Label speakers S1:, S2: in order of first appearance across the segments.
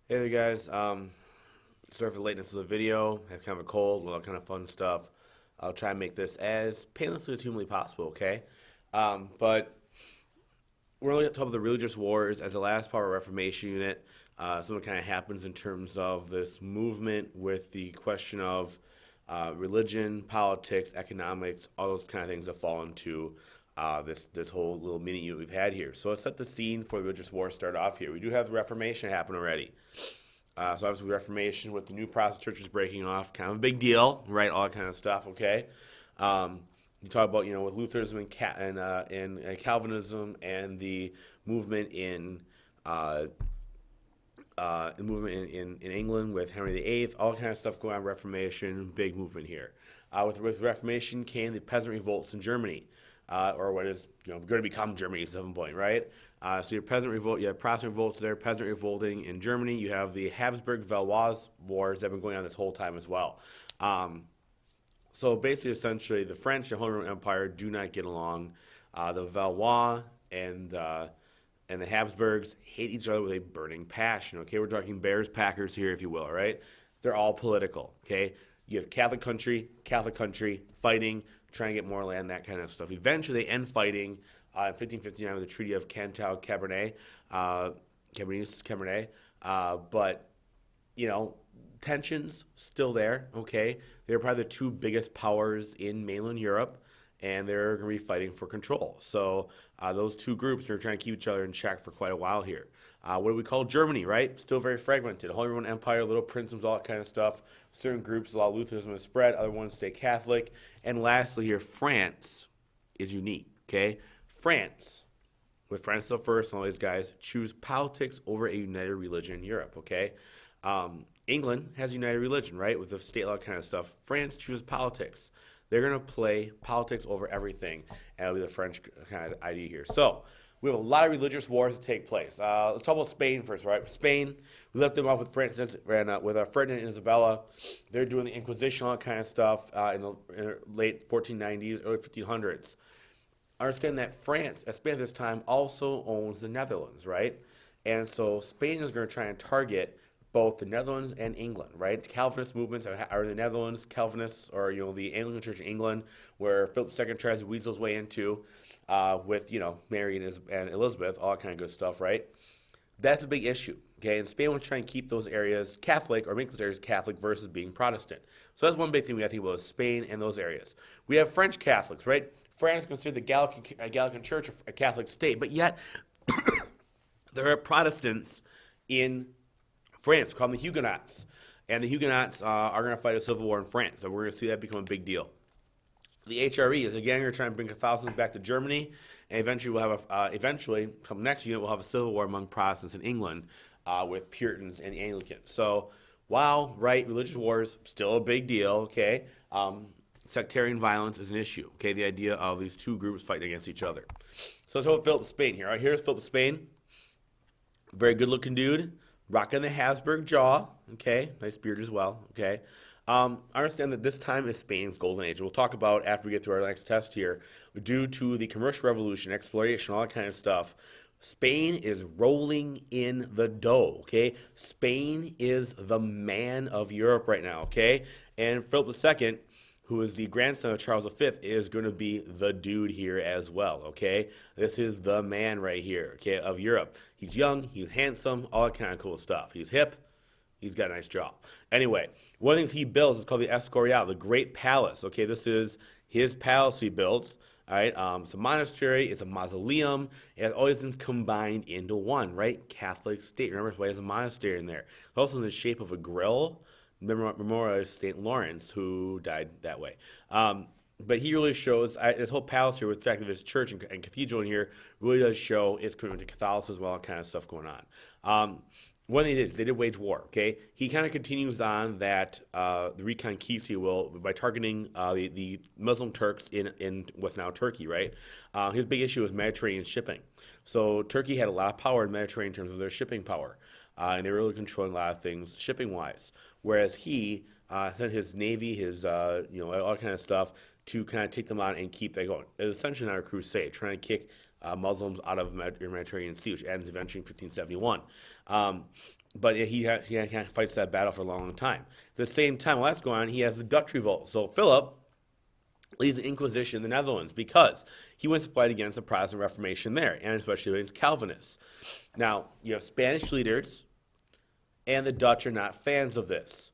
S1: Hey there, guys. Sorry for the lateness of the video. I have kind of a cold, a lot of kind of fun stuff. I'll try and make this as painlessly as humanly possible, okay? But we're only talking about the religious wars as the last part of our Reformation unit. Something kind of happens in terms of this movement with the question of religion, politics, economics, all those kind of things that fall into this whole little mini unit we've had here. So let's set the scene for the religious war start off here. We do have the Reformation happen already. So obviously, Reformation with the new Protestant churches breaking off, kind of a big deal, right? All that kind of stuff. Okay, um, you talk about with Lutheranism and Calvinism and uh, the movement in England with Henry VIII, all kind of stuff going on. Reformation, big movement here. With Reformation came the peasant revolts in Germany, or what is going to become Germany at some point, right? So your peasant revolt, you have Protestant revolts there, peasant revolting in Germany. You have the Habsburg-Valois wars that have been going on this whole time as well. So basically, essentially, the French and Holy Roman Empire do not get along. The Valois and the Habsburgs hate each other with a burning passion. Okay, we're talking Bears, Packers here, if you will. Right? They're all political. Okay, you have Catholic country fighting, trying to get more land, that kind of stuff. Eventually, they end fighting in 1559 with the Treaty of Cantal-Cabernet, Cabernet. But you know, tensions still there. Okay, they're probably the two biggest powers in mainland Europe, and they're going to be fighting for control. So those two groups are trying to keep each other in check for quite a while here. What do we call Germany? Right, still very fragmented. Holy Roman Empire, little princedoms, all that kind of stuff. Certain groups, a lot of Lutheranism has spread. Other ones stay Catholic. And lastly, here, France is unique. Okay, France with Francis the First and all these guys choose politics over a united religion in Europe. Okay, England has united religion, right, with the state law kind of stuff. France chooses politics. They're going to play politics over everything, and it'll be the French kind of idea here. So we have a lot of religious wars that take place. Let's talk about Spain first, right? Spain, we left them off with Francis and with Ferdinand and Isabella. They're doing the Inquisition, all that kind of stuff in the late 1490s, early 1500s. Understand that Spain at this time also owns the Netherlands, right? And so Spain is going to try and target both the Netherlands and England, right? Calvinist movements are in the Netherlands, Calvinists, or the Anglican Church in England, where Philip II tries to weasel his way into, with Mary and Elizabeth, all that kind of good stuff, right? That's a big issue. Okay, and Spain will try and keep those areas Catholic or make those areas Catholic versus being Protestant. So that's one big thing we got to think about is Spain and those areas. We have French Catholics, right? France is considered the Gallican Church a Catholic state, but yet there are Protestants in France called the Huguenots. And the Huguenots are going to fight a civil war in France. So we're going to see that become a big deal. The HRE is again going to try and bring Catholicism back to Germany, and eventually we'll have eventually come next unit we'll have a civil war among Protestants in England with Puritans and Anglicans. So while right religious wars still a big deal, okay, sectarian violence is an issue. Okay, the idea of these two groups fighting against each other. So let's talk about Philip of Spain here. All right, here's Philip of Spain, very good looking dude, rocking the Habsburg jaw. Okay, nice beard as well. Okay. I understand that this time is Spain's golden age. We'll talk about after we get through our next test here. Due to the commercial revolution, exploration, all that kind of stuff, Spain is rolling in the dough. Okay, Spain is the man of Europe right now. Okay, and Philip II, who is the grandson of Charles V, is going to be the dude here as well. Okay, this is the man right here. Okay, of Europe. He's young, he's handsome, all that kind of cool stuff. He's hip. He's got a nice job. Anyway, one of the things he builds is called the Escorial, the Great Palace. Okay, this is his palace he builds. All right, it's a monastery, it's a mausoleum. It has all these things combined into one, right? Catholic state. Remember, that's why there's a monastery in there. It's also in the shape of a grill. Memorialize St. Lawrence, who died that way. But he really shows this whole palace here with the fact that his church and cathedral in here really does show its commitment to Catholicism as well, kind of stuff going on. When they did wage war. Okay, he kind of continues on that the reconquista, you will, by targeting the Muslim Turks in what's now Turkey. Right, his big issue was Mediterranean shipping. So Turkey had a lot of power in the Mediterranean in terms of their shipping power, and they were really controlling a lot of things shipping wise. Whereas he sent his navy, his all kind of stuff to kind of take them on and keep that going. It was essentially not a crusade, trying to kick Muslims out of the Mediterranean Sea, which ends eventually in 1571. But he fights that battle for a long, long time. At the same time, while that's going on, he has the Dutch revolt. So Philip leads the Inquisition in the Netherlands because he wants to fight against the Protestant Reformation there, and especially against Calvinists. Now, you have Spanish leaders, and the Dutch are not fans of this.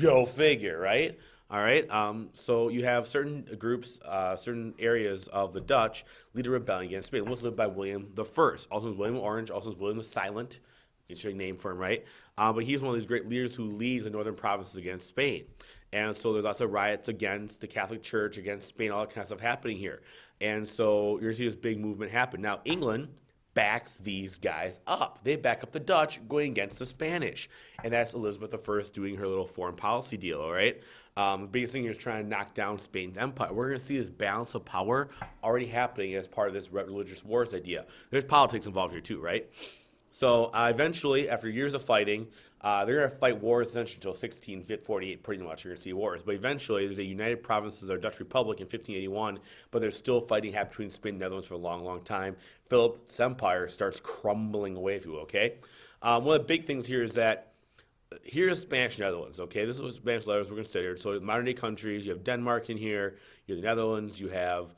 S1: Go figure, right? All right. So you have certain groups, certain areas of the Dutch lead a rebellion against Spain. It was led by William the First. Also was William Orange. Also was William the Silent. Interesting name for him, right? But he's one of these great leaders who leads the northern provinces against Spain. And so there's lots of riots against the Catholic Church, against Spain, all that kind of stuff happening here. And so you're going to see this big movement happen. Now, England backs these guys up. They back up the Dutch going against the Spanish. And that's Elizabeth I doing her little foreign policy deal, all right? The biggest thing here is trying to knock down Spain's empire. We're going to see this balance of power already happening as part of this religious wars idea. There's politics involved here too, right? So eventually, after years of fighting, they're going to fight wars essentially until 1648, pretty much. You're going to see wars. But eventually, there's a United Provinces or Dutch Republic in 1581, but there's still fighting happening between Spain and the Netherlands for a long, long time. Philip's empire starts crumbling away, if you will, okay? One of the big things here is that here's Spanish Netherlands, okay? This is what Spanish Netherlands were considered. So modern-day countries, you have Denmark in here, you have the Netherlands, you have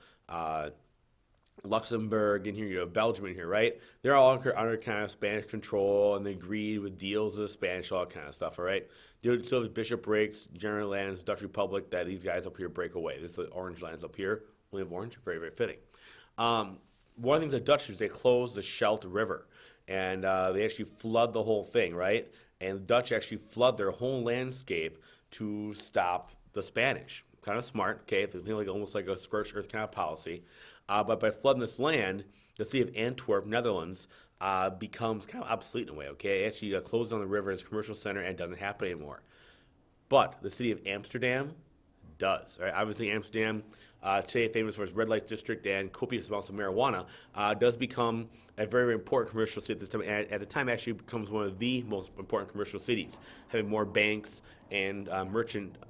S1: Luxembourg in here, you have Belgium in here, right? They're all under kind of Spanish control, and they agreed with deals with the Spanish, all that kind of stuff, all right? So there's bishoprics, general lands, Dutch Republic, that these guys up here break away. This is the orange lands up here. We have orange, very, very fitting. One of the things the Dutch do is they close the Scheldt River, and they actually flood the whole thing, right? And the Dutch actually flood their whole landscape to stop the Spanish. Kind of smart, okay? It's like almost like a scorched earth kind of policy. But by flooding this land, the city of Antwerp, Netherlands, becomes kind of obsolete in a way, okay? It actually closed down the river as a commercial center and doesn't happen anymore. But the city of Amsterdam does, right? Obviously, Amsterdam, today famous for its red light district and copious amounts of marijuana, does become a very, very important commercial city at this time. And at the time, actually becomes one of the most important commercial cities, having more banks and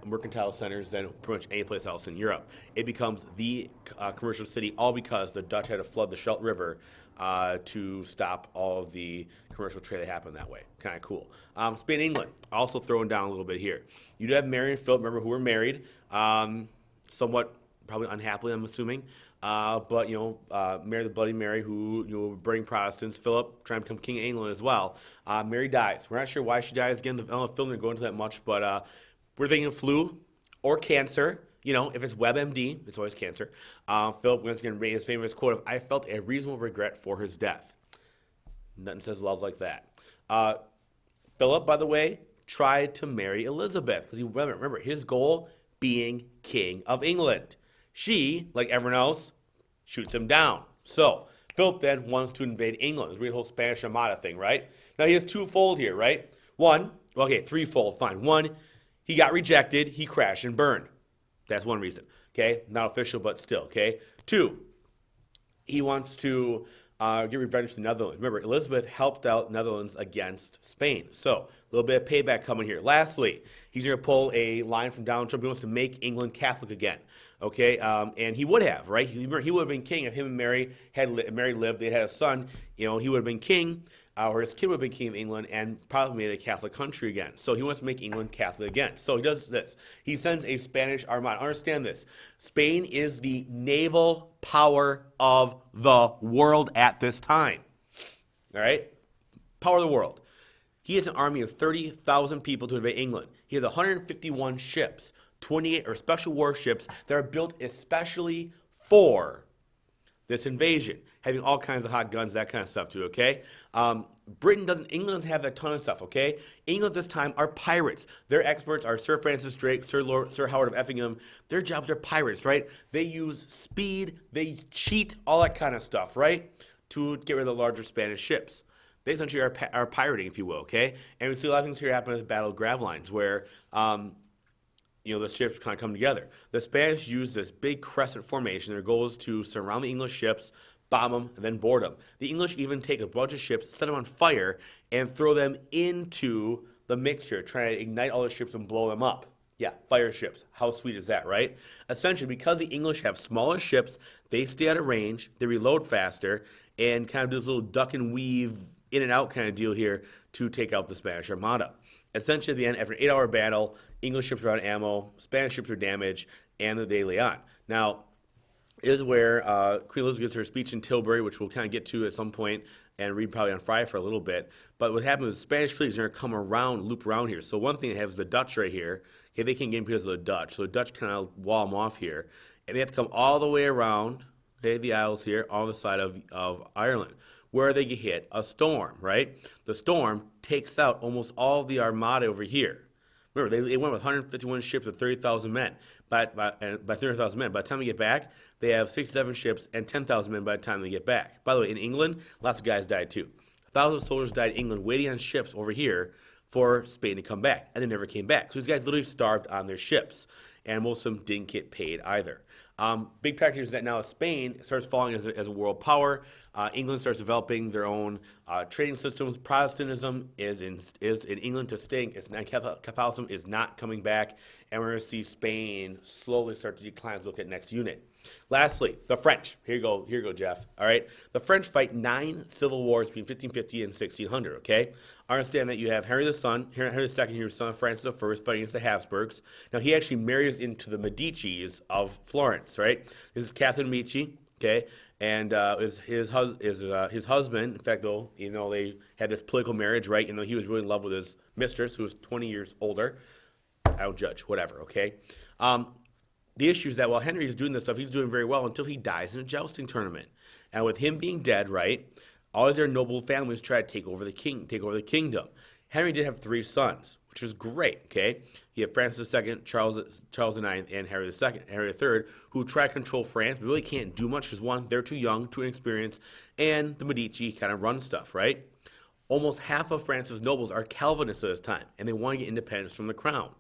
S1: mercantile centers than pretty much any place else in Europe. It becomes the commercial city, all because the Dutch had to flood the Scheldt River to stop all of the commercial trade that happened that way. Kind of cool. Spain and England, also throwing down a little bit here. You do have Mary and Philip, remember, who were married, somewhat probably unhappily, I'm assuming. But, Mary, the Bloody Mary, who, burning Protestants. Philip trying to become king of England as well. Mary dies. We're not sure why she dies. Again, I don't know if film didn't go into that much, but we're thinking flu or cancer. If it's WebMD, it's always cancer. Philip once again made his famous quote of, "I felt a reasonable regret for his death." Nothing says love like that. Philip, by the way, tried to marry Elizabeth because remember his goal being king of England. She, like everyone else, shoots him down. So Philip then wants to invade England. It's the whole Spanish Armada thing, right? Now he has twofold here, right? Threefold, fine. One, he got rejected. He crashed and burned. That's one reason, okay? Not official, but still, okay? Two, he wants to get revenge to the Netherlands. Remember, Elizabeth helped out Netherlands against Spain. So, a little bit of payback coming here. Lastly, he's going to pull a line from Donald Trump. He wants to make England Catholic again, okay? And he would have, right? He would have been king if him and Mary lived. They had a son. He would have been king. Or his kid would have been king of England and probably made a Catholic country again. So he wants to make England Catholic again. So he does this. He sends a Spanish armada. Understand this. Spain is the naval power of the world at this time. All right? Power of the world. He has an army of 30,000 people to invade England. He has 151 ships, 28 special warships that are built especially for this invasion, having all kinds of hot guns, that kind of stuff too, okay? England doesn't have that ton of stuff, okay? England this time are pirates. Their experts are Sir Francis Drake, Sir Howard of Effingham. Their jobs are pirates, right? They use speed, they cheat, all that kind of stuff, right? To get rid of the larger Spanish ships. They essentially are pirating, if you will, okay? And we see a lot of things here happen at the Battle of Gravelines, where the ships kind of come together. The Spanish use this big crescent formation. Their goal is to surround the English ships, bomb them, and then board them. The English even take a bunch of ships, set them on fire, and throw them into the mixture, trying to ignite all the ships and blow them up. Yeah, fire ships. How sweet is that, right? Essentially, because the English have smaller ships, they stay out of range, they reload faster, and kind of do this little duck and weave in and out kind of deal here to take out the Spanish Armada. Essentially, at the end, after an 8 hour battle, English ships are out of ammo, Spanish ships are damaged, and they lay on. Now, is where Queen Elizabeth gives her speech in Tilbury, which we'll kind of get to at some point and read probably on Friday for a little bit. But what happened was the Spanish fleet is going to come around, loop around here. So one thing they have is the Dutch right here. Okay, they can't get in because of the Dutch. So the Dutch kind of wall them off here. And they have to come all the way around, okay, the Isles here, on the side of Ireland. Where they get hit? A storm, right? The storm takes out almost all the Armada over here. Remember, they went with 151 ships with 30,000 men. By 30,000 men. By the time they get back, they have 67 ships and 10,000 men by the time they get back. By the way, in England, lots of guys died too. 1,000 soldiers died in England waiting on ships over here for Spain to come back, and they never came back. So these guys literally starved on their ships, and most of them didn't get paid either. Big factor is that now Spain starts falling as a world power. England starts developing their own trading systems. Protestantism is in England to stay. Catholicism is not coming back, and we're going to see Spain slowly start to decline. Look at next unit. Lastly, the French. Here you go, Jeff. All right, the French fight 9 civil wars between 1550 and 1600. Okay, understand that you have Henry the Son, Henry II, he was son of Francis I, fighting against the Habsburgs. Now he actually marries into the Medicis of Florence. Right, this is Catherine Medici. Okay, and his husband. In fact, though, even though they had this political marriage, right, he was really in love with his mistress, who was 20 years older. I don't judge, whatever. Okay. The issue is that while Henry is doing this stuff, he's doing very well until he dies in a jousting tournament. And with him being dead, right, all of their noble families try to take over the kingdom. Henry did have 3 sons, which is great, okay? You have Francis II, Charles IX, and Henry III, who try to control France, but really can't do much because, one, they're too young, too inexperienced, and the Medici kind of run stuff, right? Almost half of France's nobles are Calvinists at this time, and they want to get independence from the crown.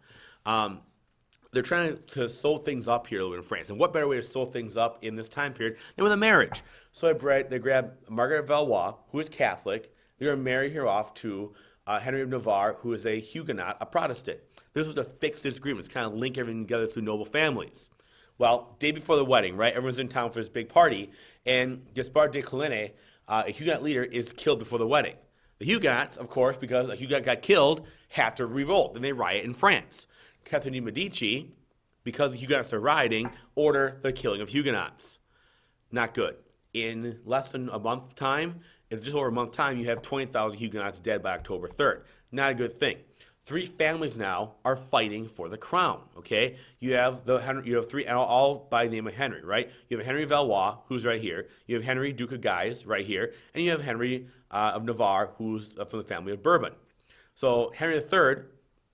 S1: They're trying to sew things up here in France. And what better way to sew things up in this time period than with a marriage? So they grab Margaret of Valois, who is Catholic. They're going to marry her off to Henry of Navarre, who is a Huguenot, a Protestant. This was to fix this agreement, kind of link everything together through noble families. Well, day before the wedding, right? Everyone's in town for this big party, and Gaspard de Coligny, a Huguenot leader, is killed before the wedding. The Huguenots, of course, because a Huguenot got killed, have to revolt, and they riot in France. Catherine de' Medici, because the Huguenots are rioting, order the killing of Huguenots. Not good. In less than a month time, in just over a month time, you have 20,000 Huguenots dead by October 3rd. Not a good thing. 3 families now are fighting for the crown. Okay, you have 3, all by the name of Henry, right? You have Henry of Valois, who's right here. You have Henry, Duke of Guise, right here, and you have Henry of Navarre, who's from the family of Bourbon. So Henry III,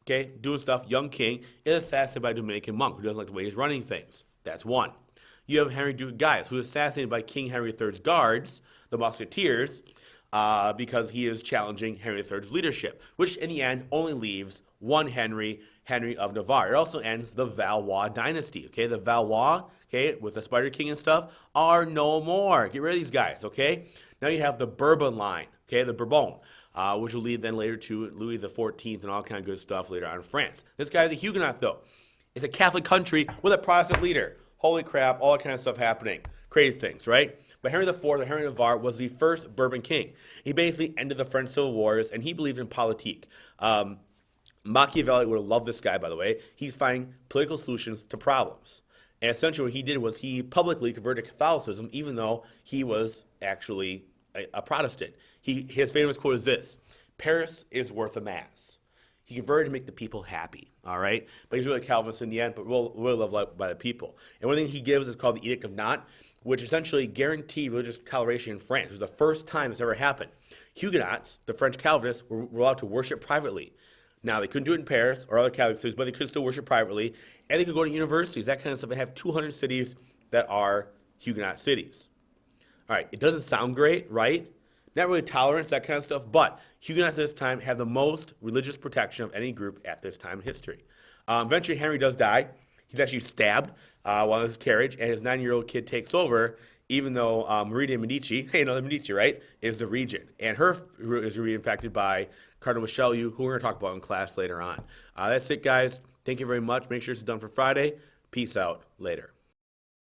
S1: okay, doing stuff, young king, is assassinated by a Dominican monk who doesn't like the way he's running things. That's one. You have Henry, Duke of Guise, who is assassinated by King Henry III's guards, the Musketeers, because he is challenging Henry III's leadership, which in the end only leaves one Henry, Henry of Navarre. It also ends the Valois dynasty. Okay, the Valois, okay, with the Spider King and stuff, are no more. Get rid of these guys. Okay, now you have the Bourbon line. Okay, the Bourbon. Which will lead then later to Louis XIV and all kind of good stuff later on in France. This guy's a Huguenot, though. It's a Catholic country with a Protestant leader. Holy crap, all that kind of stuff happening. Crazy things, right? But Henry IV, or Henry of Navarre, was the first Bourbon king. He basically ended the French Civil Wars, and he believed in politique. Machiavelli would have loved this guy, by the way. He's finding political solutions to problems. And essentially what he did was he publicly converted to Catholicism, even though he was actually a Protestant. His famous quote is this: Paris is worth a mass. He converted to make the people happy, all right? But he's really a Calvinist in the end, but really loved by the people. And one thing he gives is called the Edict of Nantes, which essentially guaranteed religious toleration in France. It was the first time this ever happened. Huguenots, the French Calvinists, were allowed to worship privately. Now, they couldn't do it in Paris or other Catholic cities, but they could still worship privately, and they could go to universities, that kind of stuff. They have 200 cities that are Huguenot cities. All right, it doesn't sound great, right? Not really tolerance, that kind of stuff, but Huguenots at this time have the most religious protection of any group at this time in history. Eventually, Henry does die. He's actually stabbed while in his carriage, and his 9-year-old kid takes over, even though Marie de' Medici, hey, another Medici, right, is the regent. And her is reinfected by Cardinal Richelieu, who we're going to talk about in class later on. That's it, guys. Thank you very much. Make sure it's done for Friday. Peace out. Later.